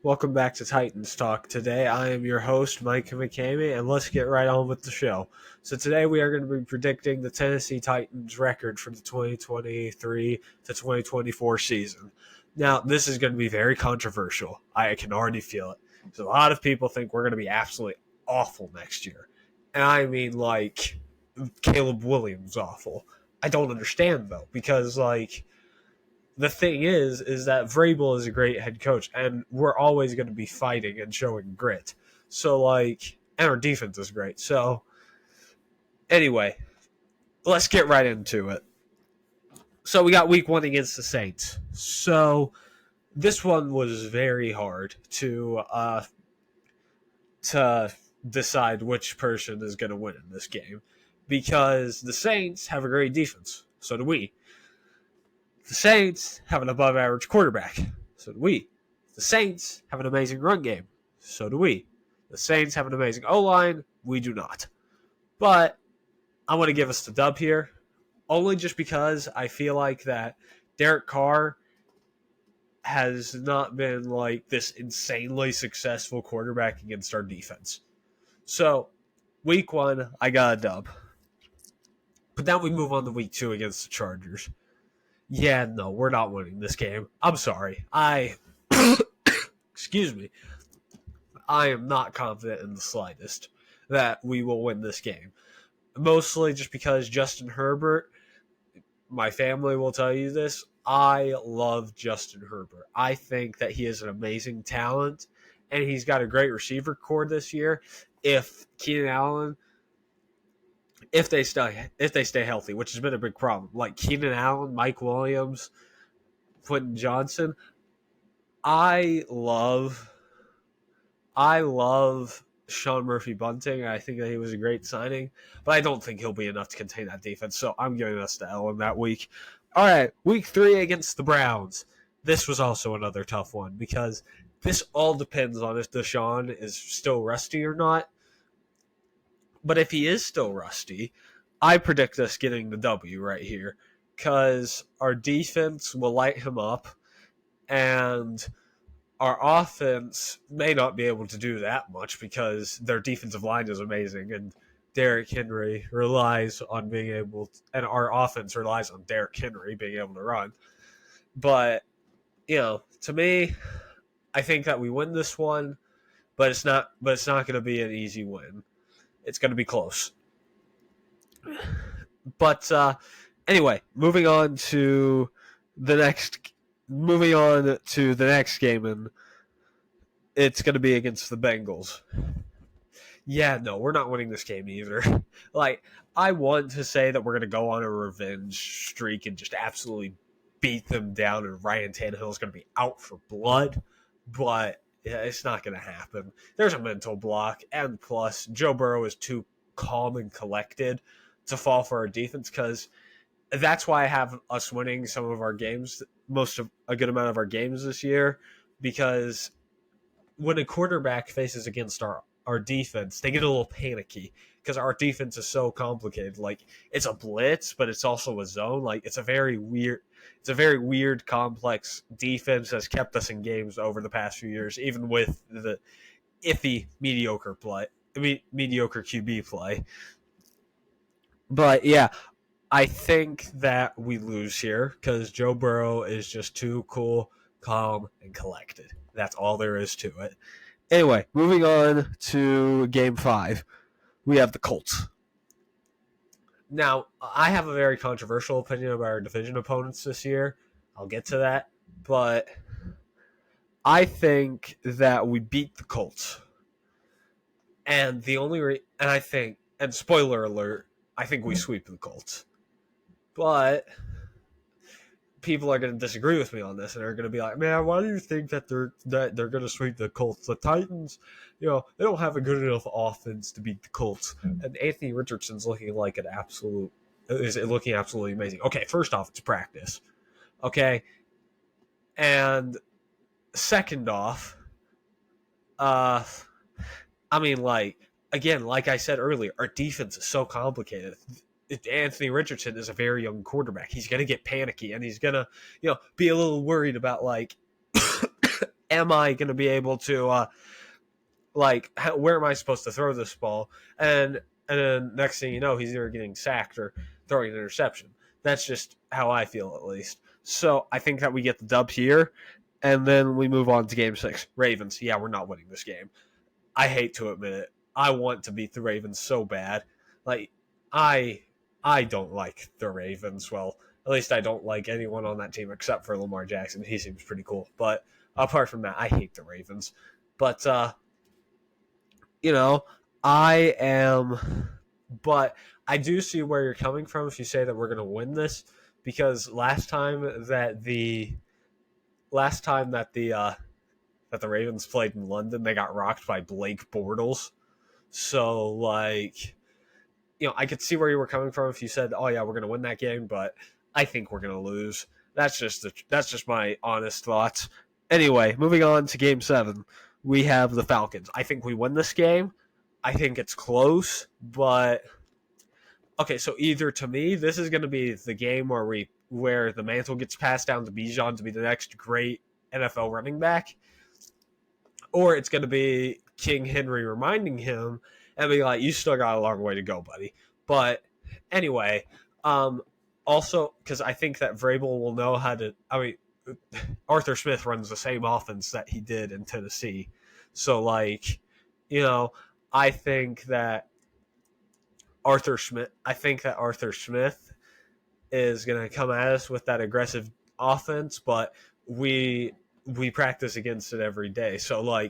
Welcome back to Titans Talk. Today I am your host, Mike McCamey, and let's get right on with the show. So today we are going to be predicting the Tennessee Titans record for the 2023 to 2024 season. Now, this is going to be very controversial. I can already feel it. So a lot of people think we're going to be absolutely awful next year. And I mean, like, Caleb Williams awful. I don't understand, though, because, the thing is that Vrabel is a great head coach, and we're always going to be fighting and showing grit. So, and our defense is great. So, anyway, let's get right into it. So, we got week 1 against the Saints. So, this one was very hard to decide which person is going to win in this game because the Saints have a great defense. So do we. The Saints have an above-average quarterback. So do we. The Saints have an amazing run game. So do we. The Saints have an amazing O-line. We do not. But I want to give us the dub here, only just because I feel like that Derek Carr has not been like this insanely successful quarterback against our defense. So, week 1, I got a dub. But then we move on to week 2 against the Chargers. Yeah, no, we're not winning this game. I'm sorry. Excuse me. I am not confident in the slightest that we will win this game. Mostly just because Justin Herbert, my family will tell you this, I love Justin Herbert. I think that he is an amazing talent, and he's got a great receiver core this year. If Keenan Allen, if they stay healthy, which has been a big problem, like Keenan Allen, Mike Williams, Quentin Johnson, I love Sean Murphy Bunting. I think that he was a great signing, but I don't think he'll be enough to contain that defense. So I'm giving us the L in that week. All right, week 3 against the Browns. This was also another tough one because this all depends on if Deshaun is still rusty or not. But if he is still rusty, I predict us getting the W right here because our defense will light him up and our offense may not be able to do that much because their defensive line is amazing and Derrick Henry relies on being able to, and our offense relies on Derrick Henry being able to run. But, to me, I think that we win this one, but it's not going to be an easy win. It's going to be close. But anyway, moving on to the next game, and it's going to be against the Bengals. Yeah, no, we're not winning this game either. I want to say that we're going to go on a revenge streak and just absolutely beat them down, and Ryan Tannehill is going to be out for blood, but yeah, it's not going to happen. There's a mental block, and plus, Joe Burrow is too calm and collected to fall for our defense because that's why I have us winning some of our games, a good amount of our games this year, because when a quarterback faces against our defense, they get a little panicky because our defense is so complicated. Like, it's a blitz, but it's also a zone. Like, it's a very weird, complex defense that's kept us in games over the past few years, even with the iffy, mediocre QB play. But yeah, I think that we lose here because Joe Burrow is just too cool, calm, and collected. That's all there is to it. Anyway, moving on to Game 5. We have the Colts. Now, I have a very controversial opinion about our division opponents this year. I'll get to that. But I think that we beat the Colts. And and spoiler alert, I think we sweep the Colts. But people are going to disagree with me on this and are going to be like, man, why do you think that they're going to sweep the Colts? The Titans, they don't have a good enough offense to beat the Colts. And Anthony Richardson's looking absolutely amazing. Okay, first off, it's practice. Okay. And second off, like I said earlier, our defense is so complicated. Anthony Richardson is a very young quarterback. He's going to get panicky, and he's going to, be a little worried about, am I going to be able to where am I supposed to throw this ball? And then next thing you know, he's either getting sacked or throwing an interception. That's just how I feel, at least. So I think that we get the dub here, and then we move on to Game 6. Ravens. Yeah, we're not winning this game. I hate to admit it. I want to beat the Ravens so bad. Like, I don't like the Ravens. Well, at least I don't like anyone on that team except for Lamar Jackson. He seems pretty cool. But apart from that, I hate the Ravens. But you know, I am, but I do see where you're coming from if you say that we're going to win this, because last time that the Ravens played in London, they got rocked by Blake Bortles. So I could see where you were coming from if you said, "Oh yeah, we're going to win that game," but I think we're going to lose. That's just my honest thoughts. Anyway, moving on to Game 7, we have the Falcons. I think we win this game. I think it's close, but okay. So either to me, this is going to be the game where the mantle gets passed down to Bijan to be the next great NFL running back, or it's going to be King Henry reminding him and be like, "You still got a long way to go, buddy." But anyway, also because I think that Vrabel will know how to. I mean, Arthur Smith runs the same offense that he did in Tennessee, so I think that Arthur Smith is going to come at us with that aggressive offense, but we practice against it every day. So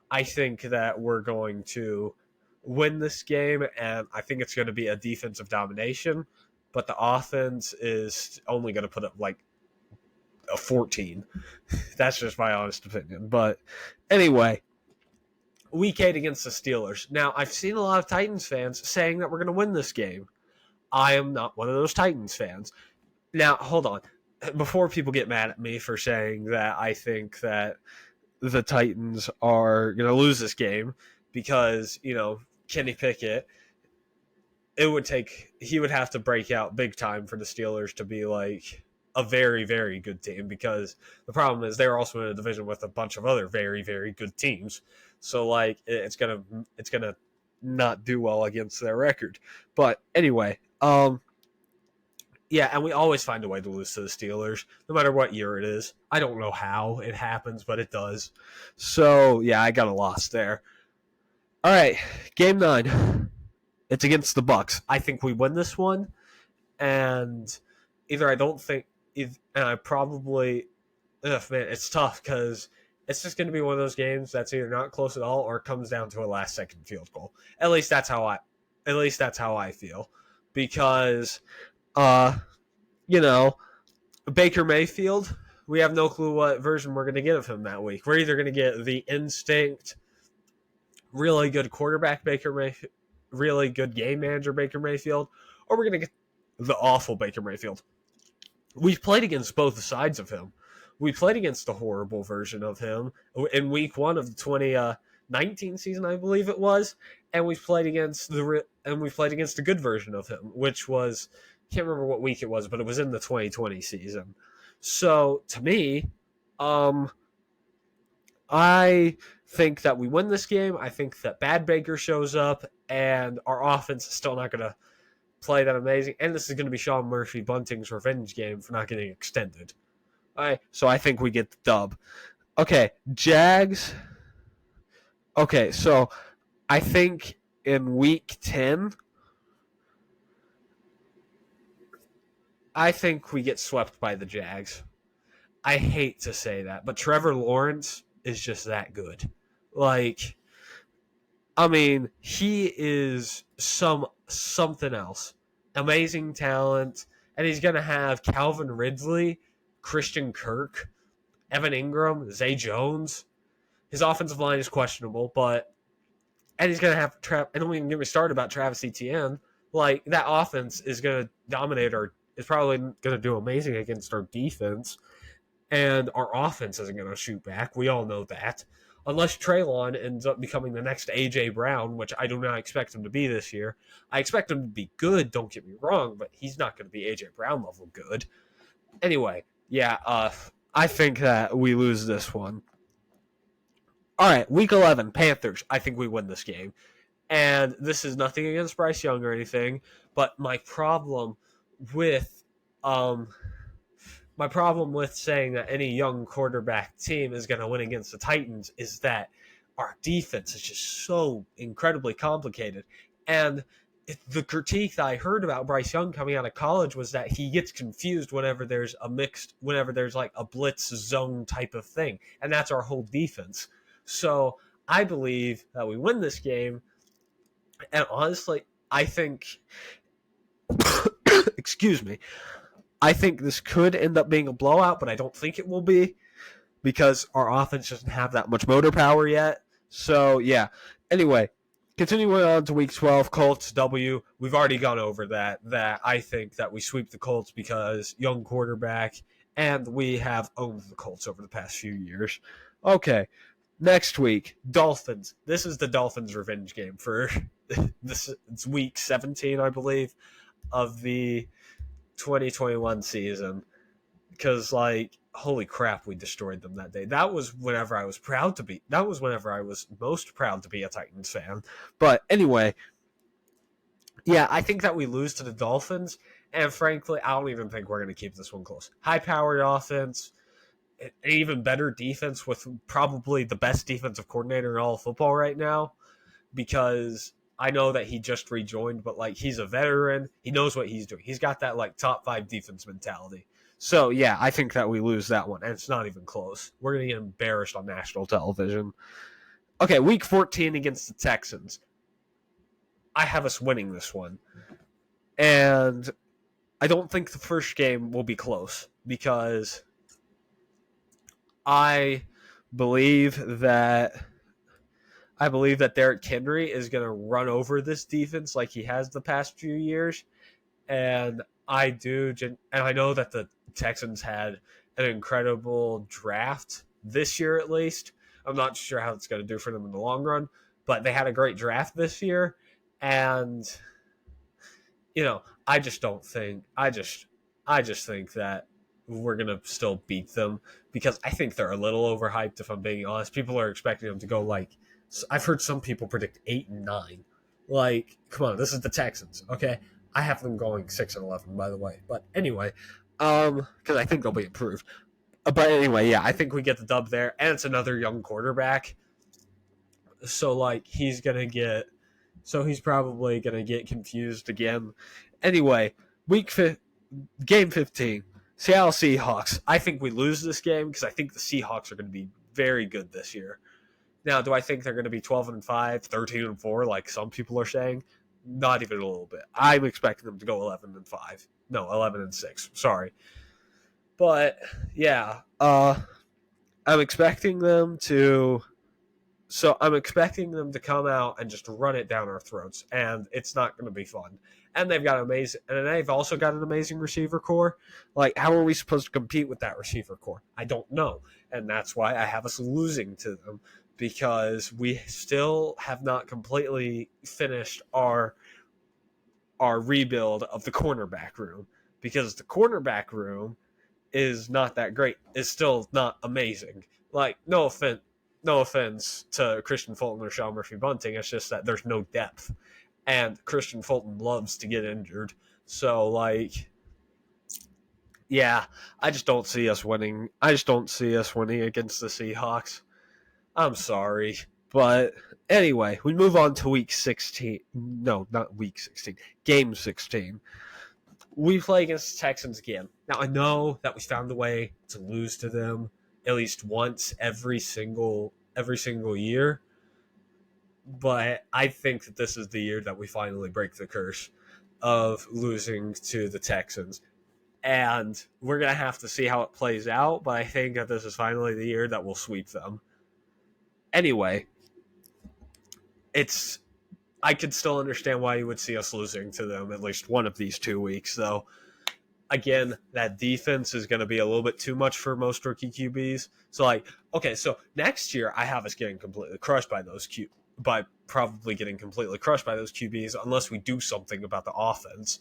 I think that we're going to win this game, and I think it's going to be a defensive domination, but the offense is only going to put up a 14. That's just my honest opinion. But anyway, Week 8 against the Steelers. Now, I've seen a lot of Titans fans saying that we're going to win this game. I am not one of those Titans fans. Now, hold on. Before people get mad at me for saying that I think that the Titans are going to lose this game because, Kenny Pickett, he would have to break out big time for the Steelers to be like a very, very good team, because the problem is they're also in a division with a bunch of other very, very good teams. So it's gonna not do well against their record. But anyway, yeah, and we always find a way to lose to the Steelers, no matter what year it is. I don't know how it happens, but it does. So yeah, I got a loss there. All right, Game 9. It's against the Bucks. I think we win this one, and either I don't think, and I probably, man, it's tough because it's just going to be one of those games that's either not close at all or it comes down to a last-second field goal. At least that's how I feel, because, Baker Mayfield, we have no clue what version we're going to get of him that week. We're either going to get the instinct, really good quarterback Baker Mayfield, really good game manager Baker Mayfield, or we're going to get the awful Baker Mayfield. We've played against both sides of him. We played against the horrible version of him in week 1 of the 2019 season, I believe it was, and we've played against the good version of him, which was, can't remember what week it was, but it was in the 2020 season. So to me, I think that we win this game. I think that bad Baker shows up, and our offense is still not going to play that amazing. And this is going to be Sean Murphy Bunting's revenge game for not getting extended. All right, so I think we get the dub. Okay, Jags. Okay, so I think in week 10, I think we get swept by the Jags. I hate to say that, but Trevor Lawrence is just that good. He is something else. Amazing talent, and he's going to have Calvin Ridley, Christian Kirk, Evan Ingram, Zay Jones. His offensive line is questionable, and he's going to have and don't even get me started about Travis Etienne. That offense is going to dominate is probably going to do amazing against our defense, and our offense isn't going to shoot back. We all know that. Unless Treylon ends up becoming the next A.J. Brown, which I do not expect him to be this year. I expect him to be good, don't get me wrong, but he's not going to be A.J. Brown level good. Anyway, yeah, I think that we lose this one. All right, week 11, Panthers. I think we win this game. And this is nothing against Bryce Young or anything, but with um my problem with saying that any young quarterback team is going to win against the Titans is that our defense is just so incredibly complicated. And the critique that I heard about Bryce Young coming out of college was that he gets confused whenever there's like a blitz zone type of thing. And that's our whole defense. So I believe that we win this game. And honestly, I think, excuse me, I think this could end up being a blowout, but I don't think it will be because our offense doesn't have that much motor power yet. So, yeah. Anyway, continuing on to week 12, Colts W. We've already gone over that I think that we sweep the Colts because young quarterback, and we have owned the Colts over the past few years. Okay, next week, Dolphins. This is the Dolphins' revenge game for this. It's week 17, I believe, of the 2021 season, because holy crap, we destroyed them that day. That was whenever I was most proud to be a Titans fan. But anyway, yeah, I think that we lose to the Dolphins, and frankly, I don't even think we're going to keep this one close. High-powered offense, an even better defense with probably the best defensive coordinator in all of football right now, because I know that he just rejoined, but he's a veteran. He knows what he's doing. He's got that top 5 defense mentality. So yeah, I think that we lose that one, and it's not even close. We're gonna get embarrassed on national television. Okay, week 14 against the Texans. I have us winning this one, and I don't think the first game will be close because I believe that Derrick Henry is going to run over this defense like he has the past few years. And I know that the Texans had an incredible draft this year, at least. I'm not sure how it's going to do for them in the long run, but they had a great draft this year. And, I just think that we're going to still beat them because I think they're a little overhyped, if I'm being honest. People are expecting them to go I've heard some people predict 8-9. Come on, this is the Texans, okay? I have them going 6-11, by the way. But anyway, because I think they'll be improved. But anyway, yeah, I think we get the dub there, and it's another young quarterback. So he's probably gonna get confused again. Anyway, game 15, Seattle Seahawks. I think we lose this game because I think the Seahawks are going to be very good this year. Now, do I think they're going to be 12-5, 13-4, like some people are saying? Not even a little bit. I'm expecting them to go 11-5. No, 11-6. Sorry, but yeah, I'm expecting them to. So I'm expecting them to come out and just run it down our throats, and it's not going to be fun. And they've also got an amazing receiver core. How are we supposed to compete with that receiver core? I don't know, and that's why I have us losing to them. Because we still have not completely finished our rebuild of the cornerback room. Because the cornerback room is not that great. It's still not amazing. No offense to Christian Fulton or Sean Murphy-Bunting. It's just that there's no depth. And Christian Fulton loves to get injured. So, yeah, I just don't see us winning. I just don't see us winning against the Seahawks. I'm sorry. But anyway, we move on to week 16. No, not week 16. Game 16. We play against the Texans again. Now, I know that we found a way to lose to them at least once every single year. But I think that this is the year that we finally break the curse of losing to the Texans. And we're going to have to see how it plays out. But I think that this is finally the year that we'll sweep them. Anyway, I could still understand why you would see us losing to them at least one of these 2 weeks, though. Again, that defense is going to be a little bit too much for most rookie QBs. So, so next year I have us getting completely crushed by probably getting completely crushed by those QBs unless we do something about the offense.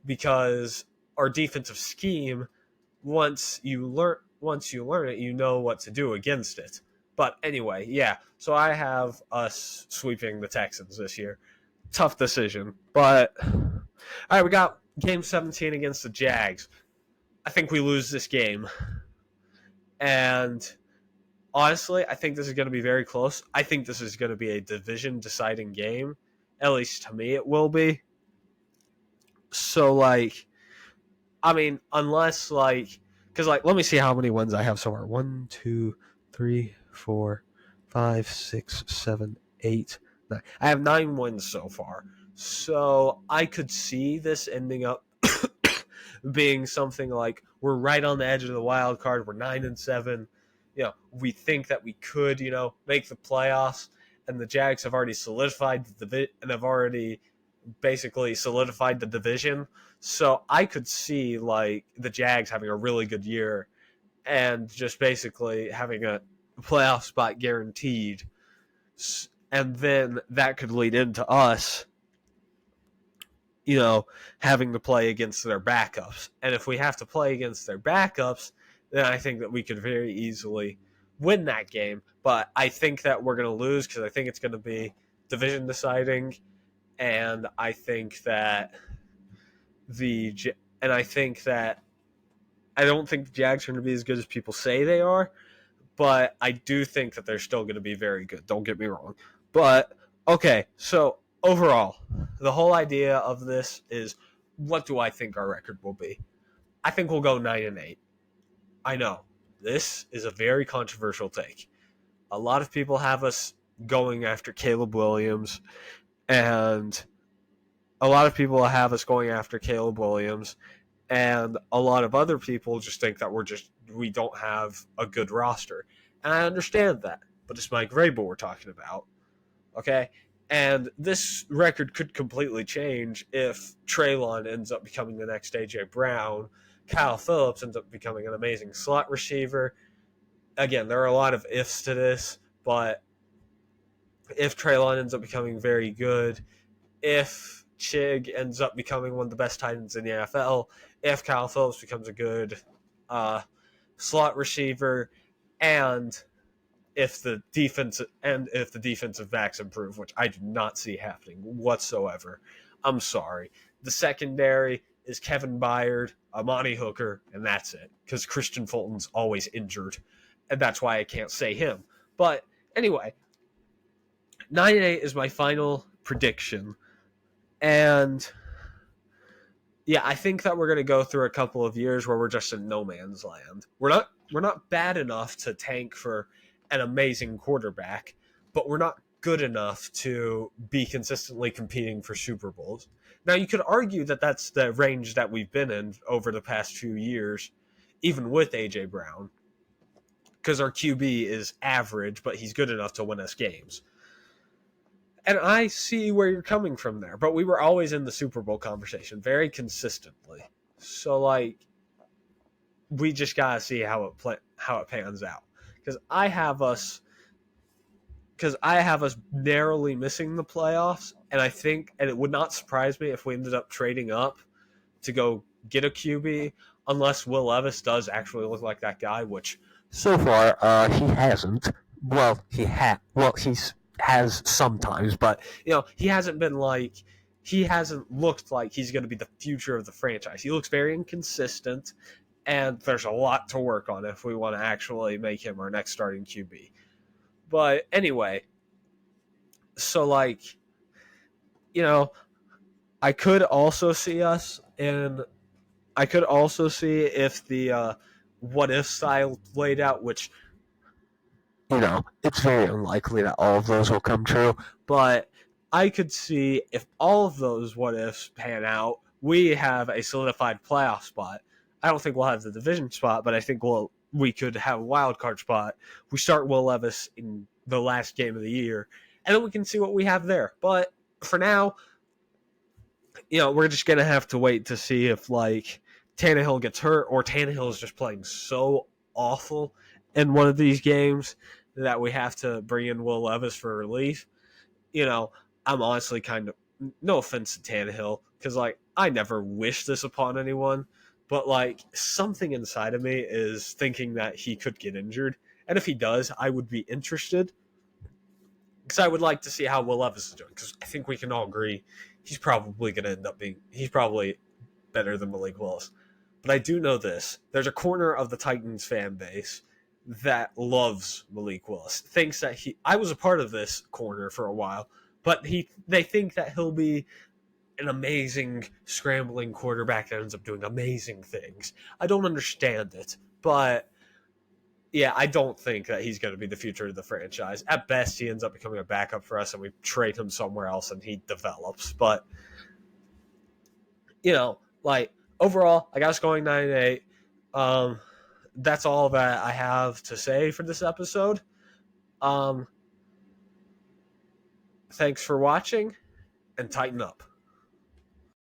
Because our defensive scheme, once you learn it, you know what to do against it. But anyway, yeah. So I have us sweeping the Texans this year. Tough decision, but all right. We got Game 17 against the Jags. I think we lose this game, and honestly, I think this is going to be very close. I think this is going to be a division deciding game. At least to me, it will be. So, like, I mean, unless, like, because, like, let me see how many wins I have so far. 1, 2, 3, 4, 5, 6, 7, 8, 9. I have 9 wins so far. So, I could see this ending up being something like we're right on the edge of the wild card. We're 9-7. We think that we could, make the playoffs, and the Jags have already solidified and have already basically solidified the division. So I could see like the Jags having a really good year and just basically having a playoff spot guaranteed. And then that could lead into us, having to play against their backups. And if we have to play against their backups, then I think that we could very easily win that game. But I think that we're going to lose because I think it's going to be division deciding. And I think that I don't think the Jags are going to be as good as people say they are, but I do think that they're still going to be very good. Don't get me wrong. But okay, so overall, the whole idea of this is, what do I think our record will be? I think we'll go 9-8. I know this is a very controversial take. A lot of people have us going after Caleb Williams, and a lot of people have us going after Caleb Williams, and a lot of other people just think that we don't have a good roster. And I understand that, but it's Mike Vrabel we're talking about, okay? And this record could completely change if Treylon ends up becoming the next A.J. Brown, Kyle Phillips ends up becoming an amazing slot receiver. Again, there are a lot of ifs to this, but if Treylon ends up becoming very good, if Chig ends up becoming one of the best tight ends in the NFL, if Kyle Phillips becomes a good slot receiver, and if the defensive backs improve, which I do not see happening whatsoever. I'm sorry. The secondary is Kevin Byard, Amani Hooker, and that's it. Because Christian Fulton's always injured, and that's why I can't say him. But anyway, 9-8 is my final prediction. And yeah, I think that we're going to go through a couple of years where we're just in no man's land. We're not bad enough to tank for an amazing quarterback, but we're not good enough to be consistently competing for Super Bowls. Now, you could argue that that's the range that we've been in over the past few years, even with A.J. Brown, because our QB is average, but he's good enough to win us games. And I see where you're coming from there, but we were always in the Super Bowl conversation very consistently. So, like, we just gotta see how it pans out. Because I have us narrowly missing the playoffs, and it would not surprise me if we ended up trading up to go get a QB, unless Will Levis does actually look like that guy, which so far he hasn't. Well, he's has sometimes, but he hasn't looked like he's going to be the future of the franchise. He looks very inconsistent, and there's a lot to work on if we want to actually make him our next starting QB. But anyway, so like, I could also see if the what if style played out, which it's very unlikely that all of those will come true, but I could see if all of those what ifs pan out, we have a solidified playoff spot. I don't think we'll have the division spot, but I think we could have a wild card spot. We start Will Levis in the last game of the year, and then we can see what we have there. But for now, we're just going to have to wait to see if, like, Tannehill gets hurt or Tannehill is just playing so awful in one of these games that we have to bring in Will Levis for relief. I'm honestly kind of, no offense to Tannehill, because, like, I never wish this upon anyone, but, like, something inside of me is thinking that he could get injured, And if he does, I would be interested because I would like to see how Will Levis is doing. Because I think we can all agree he's probably going to end up he's probably better than Malik Willis. But I do know this: there's a corner of the Titans fan base that loves Malik Willis, thinks that I was a part of this corner for a while, but they think that he'll be an amazing scrambling quarterback that ends up doing amazing things. I don't understand it, but yeah, I don't think that he's going to be the future of the franchise. At best, he ends up becoming a backup for us, and we trade him somewhere else, and he develops. But like overall, I got us going 9-8. That's all that I have to say for this episode. Thanks for watching, and tighten up.